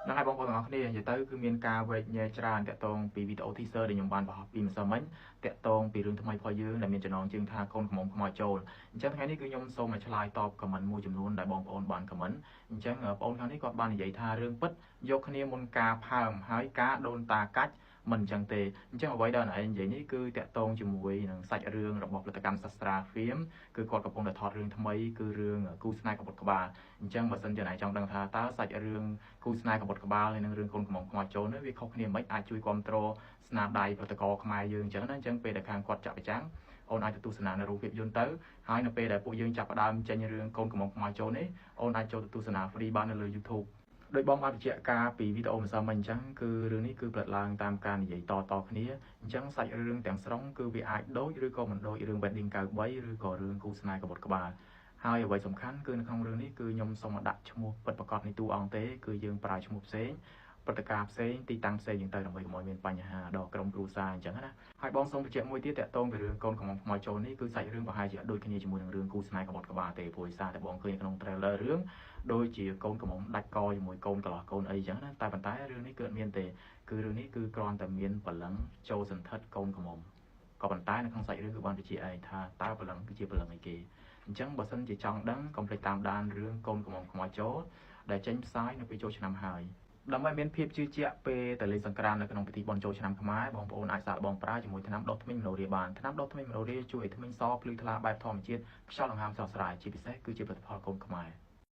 នឹងហើយបងប្អូនទាំងអស់គ្នានិយាយទៅគឺមានការវែកញែកច្រើនតាក់ទងពីវីដេអូ teaser ដែលខ្ញុំបានបង្ហោះពីម្សិលមិញតាក់ទងពីរឿងថ្មីរបស់យើងដែលមានចំណងជើងថាកូនកំមុំខ្មោចចូលអញ្ចឹងថ្ងៃនេះគឺខ្ញុំសូមឲ្យឆ្លើយតប comment មួយចំនួនដែលបងប្អូនបាន comment អញ្ចឹងបងប្អូនខាងនេះគាត់បាននិយាយថារឿងពិតយកគ្នាមុនការផើមហើយការដូនតាកាច់មិនអញ្ចឹងទេអញ្ចឹងអ្វីដែលឯងនិយាយនេះគឺតាក់ទងជាមួយនឹងសាច់រឿងរបស់ផលិតកម្មសាស្ត្រា film គឺគាត់កំពុងតែថតរឿងថ្មីគឺរឿងគូស្នេហ៍កបុតក្បាលអញ្ចឹងបើសិនជាឯងចង់ដឹងថាតើសាច់រឿងគូស្នេហ៍កបុតក្បាលហើយនឹងរឿងកូនកំមុំខ្មោចចូលនេះវាខុសគ្នាមិនអាចជួយគ្រប់គ្រងស្នាដៃផលិតករខ្មែរយើងអញ្ចឹងណាអញ្ចឹងពេលដែលខាងគាត់ចាក់ប្រចាំងអូនអាចទៅទស្សនានៅរោងភាពយន្តទៅហើយនៅពេលដែលពួកយើងចាប់ផ្ដើមចេញរឿងកូនកំមុំខ្មោចចូលនេះអូនអាចចូលទៅទស្សនា free បាននៅលើ YouTube ដោយបងបានបញ្ជាក់ការពីវីដេអូម្សិលមិញអញ្ចឹងគឺរឿងនេះគឺផលិតឡើងតាមការនិយាយតគ្នាអញ្ចឹងសាច់រឿងទាំងស្រុងគឺវាអាចដូចឬក៏មិនដូចរឿង Wedding 93ឬក៏រឿងគូស្នេហ៍កបុតក្បាលហើយអ្វីសំខាន់គឺនៅក្នុងរឿងនេះគឺខ្ញុំសូមដាក់ឈ្មោះពិតប្រាកដនៃតួអង្គទេគឺយើងប្រើឈ្មោះផ្សេងព្រឹត្តិការណ៍ផ្សេងទីតាំងផ្សេងយ៉ាងទៅដើម្បីកុំឲ្យមានបញ្ហាដល់ក្រុមគ្រួសារអញ្ចឹងណាហើយបងសូមបញ្ជាក់មួយទៀតតាក់ទងពីរឿងកូនកំមុំខ្មោចចូលនេះគឺសាច់រឿងប្រហែលជាដូចគ្នាជាមួយនឹងរឿងគូស្នេហ៍កបុតក្បាលទេព្រោះសារតែបងឃើញក្នុង trailer រឿងដូចជាកូនកំមុំដាច់កជាមួយកូនកន្លោះកូនអីអញ្ចឹងណាតែប៉ុន្តែរឿងនេះគឺអត់មានទេគឺរឿងនេះគឺគ្រាន់តែមានបលឹងចូលសន្ធិដ្ឋកូនកំមុំក៏ប៉ុន្តែនៅក្នុងសាច់រឿងគឺបានបញ្ជាក់ឯងថាតើបលឹងគឺជាបលឹងអីគេអញ្ចឹងបើសិនជាចង់ដឹងកុំភ្លេចតាមដានរឿងកូនកំមុំខ្មោចចូលដែលចេញផ្សាយនៅពេលចូលឆ្នាំហើយដើម្បីមានភាពជឿជាក់ពេលទៅលេងសង្ក្រាន្តនៅក្នុងពិធីបុណ្យចូលឆ្នាំខ្មែរបងប្អូនអាចសាកល្បងប្រើជាមួយថ្នាំដុសធ្មេញម៉ូណូរាបានថ្នាំដុសធ្មេញម៉ូណូរាជួយឲ្យធ្មេញសភ្លឺថ្លាបែបធម្មជាតិខ្យល់ដង្ហើមស្រស់ស្រាយជាពិសេសគឺជាផលិតផលកូនខ្មែរ